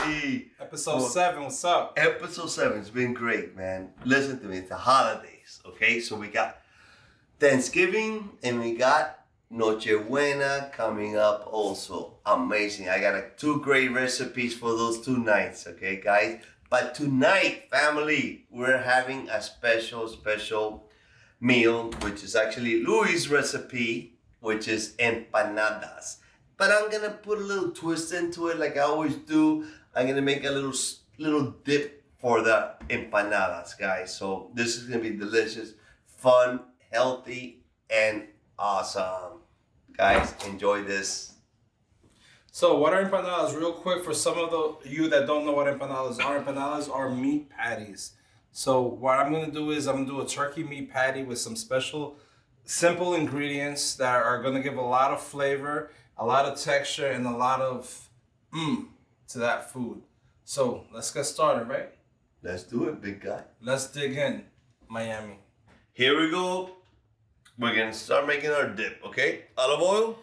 family. Episode 7, what's up? Episode 7's been great, man. Listen to me, it's the holidays, okay? So we got Thanksgiving and we got Nochebuena coming up also. Amazing. I got 2 great recipes for those 2 nights, okay, guys? But tonight, family, we're having a special meal, which is actually Louie's recipe, which is empanadas. But I'm gonna put a little twist into it like I always do. I'm gonna make a little dip for the empanadas, guys. So this is gonna be delicious, fun, healthy, and awesome. Guys, enjoy this. So what are empanadas? Real quick, for some of you that don't know what empanadas are meat patties. So what I'm gonna do is I'm gonna do a turkey meat patty with some special, simple ingredients that are gonna give a lot of flavor, a lot of texture, and a lot of to that food. So let's get started, right? Let's do it, big guy. Let's dig in, Miami. Here we go. We're gonna start making our dip, okay? Olive oil.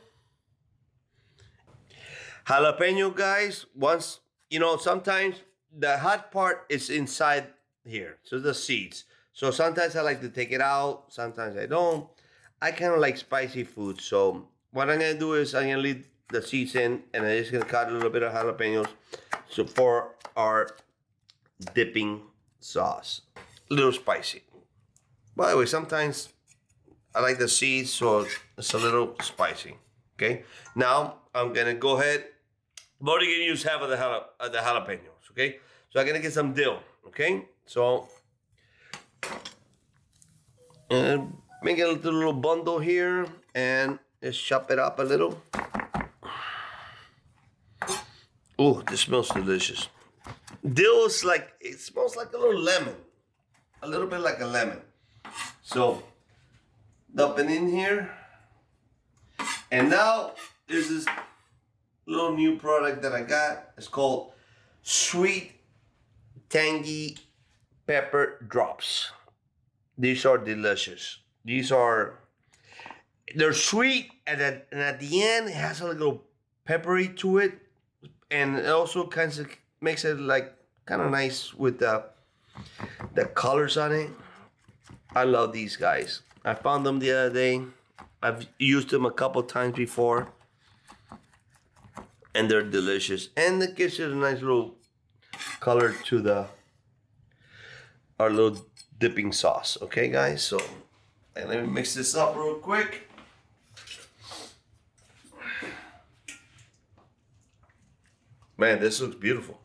Jalapeno, guys. Once, sometimes the hot part is inside here. So the seeds. So sometimes I like to take it out. Sometimes I don't. I kind of like spicy food. So what I'm going to do is I'm going to leave the seeds in. And I'm just going to cut a little bit of jalapenos. So for our dipping sauce. A little spicy. By the way, sometimes I like the seeds. So it's a little spicy. Okay. Now I'm going to go ahead. I'm only going to use half of the jalapenos, okay? So I'm going to get some dill, okay? So, make a little bundle here and just chop it up a little. Oh, this smells delicious. Dill is it smells like a little lemon. A little bit like a lemon. So, dump it in here. And now, this is little new product that I got. It's called Sweet Tangy Pepper Drops. These are delicious. They're sweet, and at the end it has a little peppery to it, and it also kind of makes it kind of nice with the colors on it. I love these guys. I found them the other day. I've used them a couple times before. And they're delicious. And it gives it a nice little color to our little dipping sauce. Okay, guys? So, let me mix this up real quick. Man, this looks beautiful.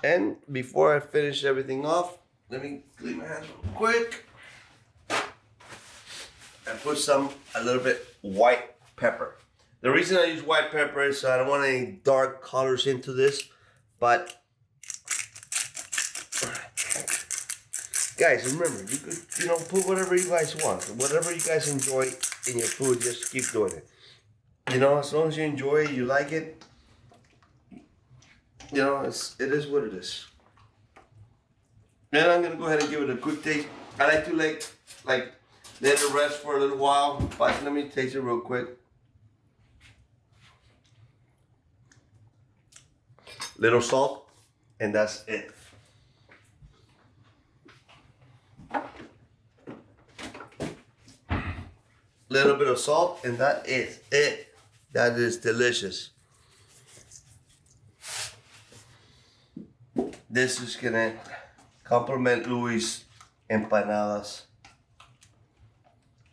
And before I finish everything off, let me clean my hands real quick. And put a little bit white pepper. The reason I use white pepper is I don't want any dark colors into this, but guys, remember, you could, put whatever you guys want. Whatever you guys enjoy in your food, just keep doing it. As long as you enjoy it, you like it, it is what it is. And I'm gonna go ahead and give it a quick taste. I like to let it rest for a little while, but let me taste it real quick. Little salt, and that's it. Little bit of salt, and that is it. That is delicious. This is gonna complement Louie's empanadas.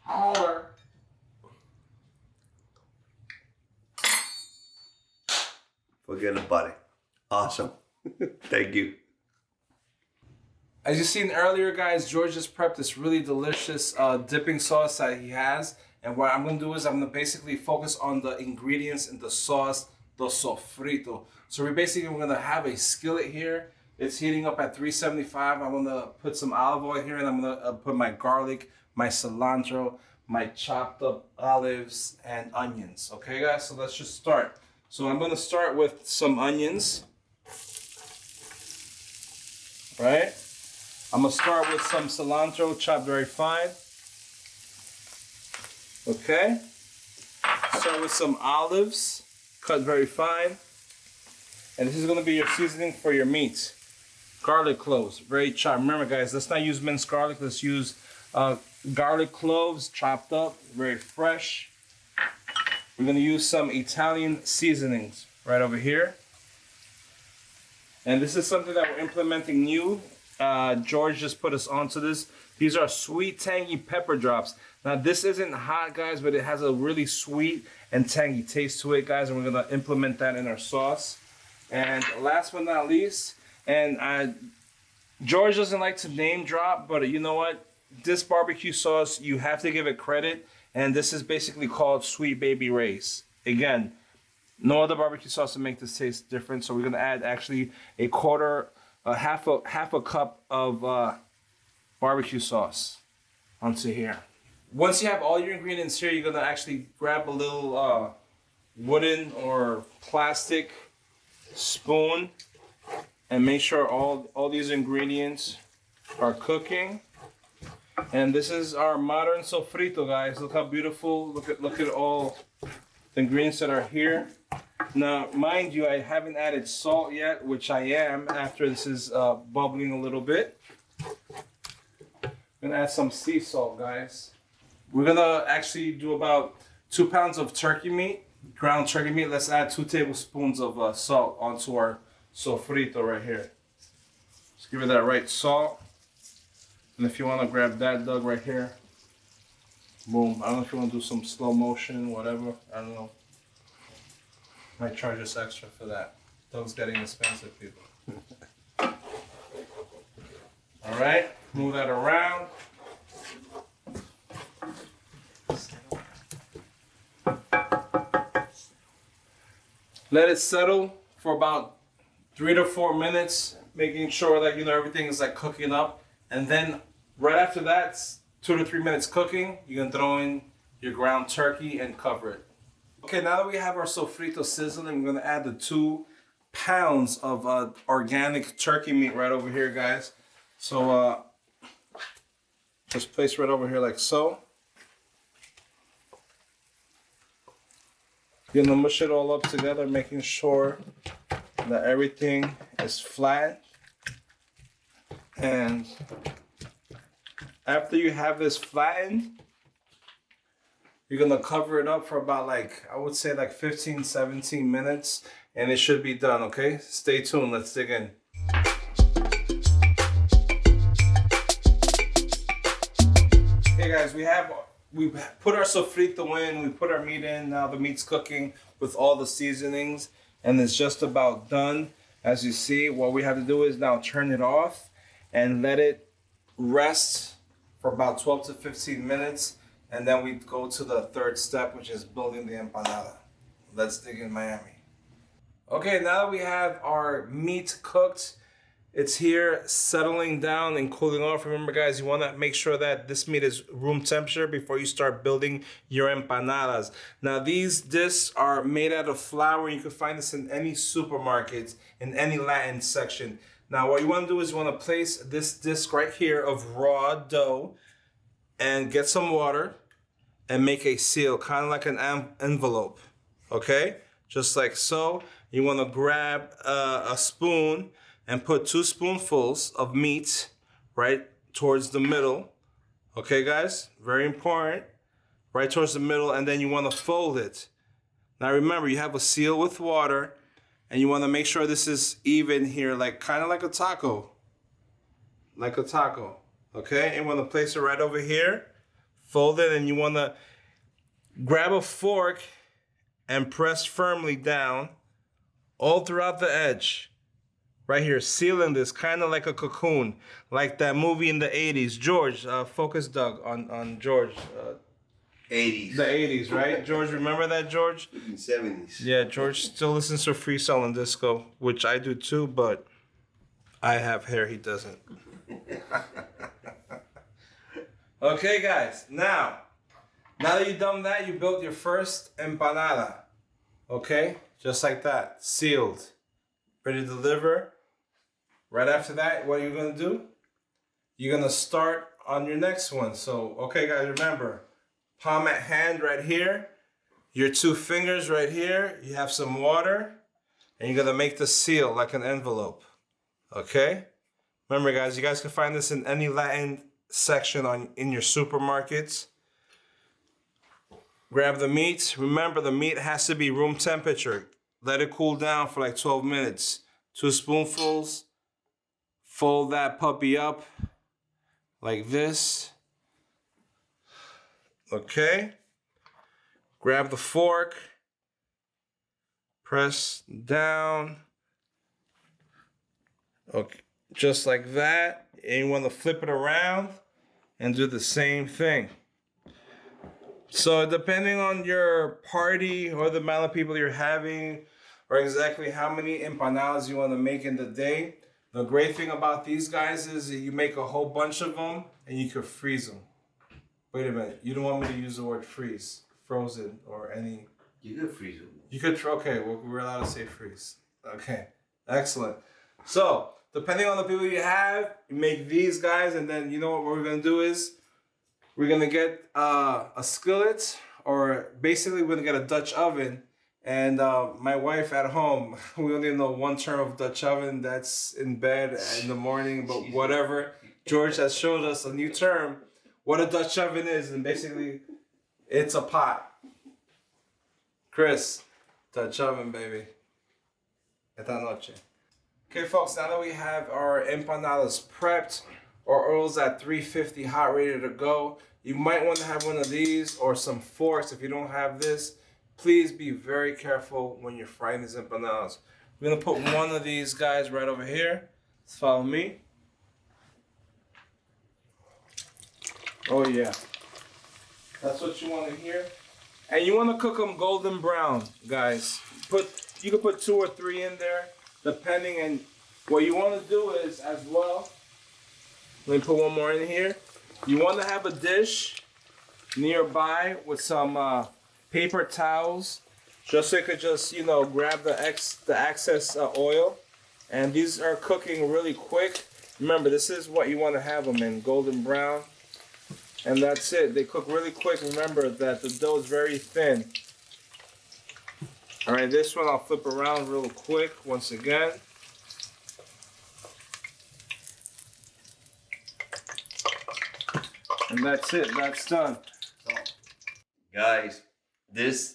Holler. Forget about it. Awesome. Thank you. As you seen earlier, guys, George just prepped this really delicious dipping sauce that he has. And what I'm going to do is I'm going to basically focus on the ingredients in the sauce, the sofrito. So we're going to have a skillet here. It's heating up at 375. I'm going to put some olive oil here, and I'm going to put my garlic, my cilantro, my chopped up olives, and onions. Okay, guys, so let's just start. So I'm going to start with some onions. Right? I'm going to start with some cilantro chopped very fine. Okay. Start with some olives, cut very fine. And this is gonna be your seasoning for your meat. Garlic cloves, very chopped. Remember guys, let's not use minced garlic, let's use garlic cloves chopped up, very fresh. We're gonna use some Italian seasonings right over here. And this is something that we're implementing new. George just put us onto this. These are sweet, tangy pepper drops. Now this isn't hot, guys, but it has a really sweet and tangy taste to it, guys, and we're gonna implement that in our sauce. And last but not least, and George doesn't like to name drop, but you know what? This barbecue sauce, you have to give it credit, and this is basically called Sweet Baby Ray's. Again, no other barbecue sauce to make this taste different, so we're gonna add actually half a cup of barbecue sauce onto here. Once you have all your ingredients here, you're gonna actually grab a little wooden or plastic spoon and make sure all these ingredients are cooking. And this is our modern sofrito, guys. Look how beautiful. Look at all the ingredients that are here. Now, mind you, I haven't added salt yet, which I am after this is bubbling a little bit. I'm gonna add some sea salt, guys. We're gonna actually do about 2 pounds of turkey meat, ground turkey meat. Let's add 2 tablespoons of salt onto our sofrito right here. Just give it that right salt. And if you want to grab that, Doug, right here. Boom. I don't know if you want to do some slow motion, whatever. I don't know. Might charge us extra for that. Doug's getting expensive, people. All right. Move that around. Let it settle for about 3 to 4 minutes, making sure that everything is like cooking up. And then right after that, 2 to 3 minutes cooking, you can throw in your ground turkey and cover it. Okay, now that we have our sofrito sizzling, we're gonna add the 2 pounds of organic turkey meat right over here, guys. So just place right over here like so. You're gonna mush it all up together, making sure that everything is flat. And after you have this flattened, you're gonna cover it up for about I would say 15, 17 minutes, and it should be done, okay? Stay tuned, let's dig in. Hey guys, we put our sofrito in, we put our meat in, now the meat's cooking with all the seasonings, and it's just about done. As you see, what we have to do is now turn it off and let it rest for about 12 to 15 minutes. And then we go to the third step, which is building the empanada. Let's dig in, Miami. Okay, now that we have our meat cooked, it's here settling down and cooling off. Remember guys, you wanna make sure that this meat is room temperature before you start building your empanadas. Now these discs are made out of flour. You can find this in any supermarket, in any Latin section. Now what you wanna do is you wanna place this disc right here of raw dough and get some water and make a seal, kind of like an envelope, okay? Just like so. You wanna grab a spoon and put 2 spoonfuls of meat right towards the middle. Okay, guys? Very important. Right towards the middle, and then you want to fold it. Now remember, you have a seal with water, and you want to make sure this is even here, kind of like a taco. Like a taco. Okay? And you want to place it right over here. Fold it, and you want to grab a fork and press firmly down all throughout the edge. Right here, sealing this kind of like a cocoon, like that movie in the 80s. George, focus Doug on George. 80s. The 80s, right? George, remember that, George? 70s. Yeah, George still listens to Freestyle and Disco, which I do too, but I have hair, he doesn't. Okay, guys, now that you've done that, you built your first empanada. Okay? Just like that, sealed. Ready to deliver. Right after that, what are you gonna do? You're gonna start on your next one. So, okay guys, remember, palm at hand right here, your 2 fingers right here, you have some water, and you're gonna make the seal like an envelope, okay? Remember guys, you guys can find this in any Latin section in your supermarkets. Grab the meat. Remember, the meat has to be room temperature. Let it cool down for like 12 minutes. 2 spoonfuls. Fold that puppy up like this. Okay. Grab the fork. Press down. Okay, just like that. And you want to flip it around and do the same thing. So depending on your party or the amount of people you're having, or exactly how many empanadas you want to make in the day, the great thing about these guys is that you make a whole bunch of them and you could freeze them. Wait a minute, you don't want me to use the word freeze, frozen, or any... You could freeze them. You could, okay, we're allowed to say freeze. Okay, excellent. So, depending on the people you have, you make these guys, and then you know what we're gonna do is, we're gonna get a skillet, or basically we're gonna get a Dutch oven. And my wife at home, we only know one term of Dutch oven, that's in bed in the morning, but whatever. George has showed us a new term, what a Dutch oven is, and basically it's a pot. Chris, Dutch oven, baby. Esta noche. Okay, folks, now that we have our empanadas prepped, our oil's at 350 hot, ready to go. You might want to have one of these or some forks if you don't have this. Please be very careful when you're frying these empanadas. We're gonna put one of these guys right over here. Let's follow me. Oh yeah. That's what you want to hear. And you want to cook them golden brown, guys. You can put 2 or 3 in there, depending. And what you want to do is, as well, let me put one more in here. You want to have a dish nearby with some paper towels, just so you could just, you know, grab the excess oil. And these are cooking really quick. Remember, this is what you want to have them in, golden brown. And that's it. They cook really quick. Remember that the dough is very thin. All right, this one I'll flip around real quick once again. And that's it. That's done. Guys,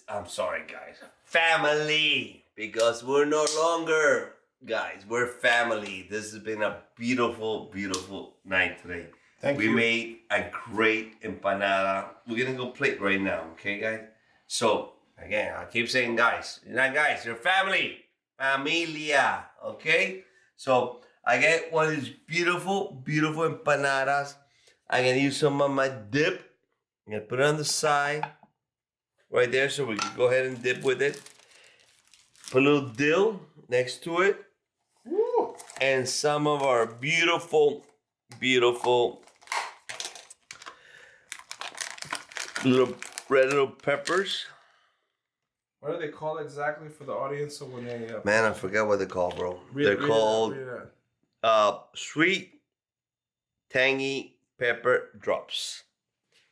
I'm sorry guys, family, because we're no longer guys, we're family. This has been a beautiful, beautiful night today. Thank you. We made a great empanada. We're gonna go plate right now, okay guys? So again, I keep saying guys, you're not guys, you're family, familia, okay? So I get one of these beautiful, beautiful empanadas. I'm gonna use some of my dip. I'm gonna put it on the side right there so we can go ahead and dip with it. Put a little dill next to it. Woo. And some of our beautiful, beautiful red little peppers. What do they call exactly for the audience? So when they Man, I forgot what they're called, bro. They're called sweet, tangy pepper drops.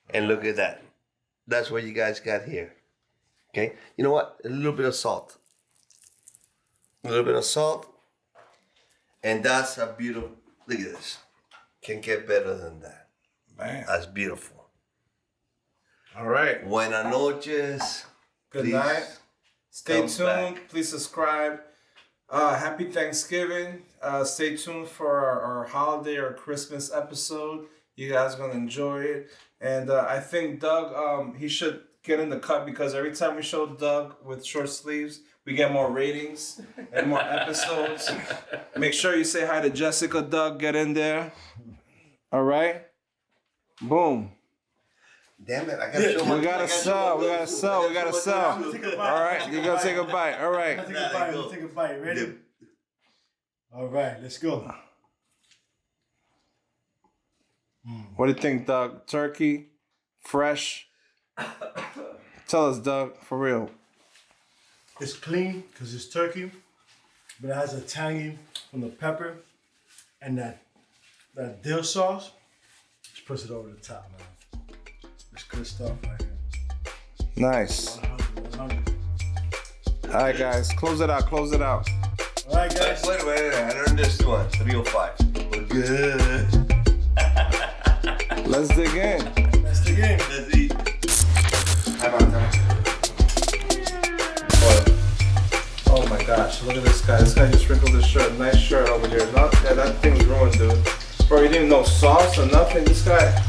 And look at that. That's what you guys got here. Okay? You know what? A little bit of salt. A little bit of salt. And that's a beautiful, look at this. Can't get better than that. Man. That's beautiful. All right. Buenas noches. Good Please night. Stay come tuned. back. Please subscribe. Happy Thanksgiving. Stay tuned for our holiday or Christmas episode. You guys are going to enjoy it. And I think Doug, he should get in the cut, because every time we show Doug with short sleeves, we get more ratings and more episodes. Make sure you say hi to Jessica, Doug. Get in there. All right? Boom. Damn it, I gotta show my We gotta sell. We gotta sell. We gotta sell. All right, you're gonna take a bite. All right. Take a bite. Let's take a bite. Ready? Dip. All right, let's go. What do you think, Doug? Turkey, fresh. Tell us, Doug, for real. It's clean because it's turkey, but it has a tangy from the pepper and that dill sauce. Just puts it over the top, man. It's good stuff right here. Nice. 100. All right, guys, close it out. Close it out. All right, guys. Wait, I learned this one. 305. We're good. Let's dig in. That's the game. Let's eat. Time out. Oh my gosh, look at this guy. This guy just wrinkled his shirt. Nice shirt over here. Not that thing's ruined, dude. Bro, you didn't know sauce or nothing. This guy.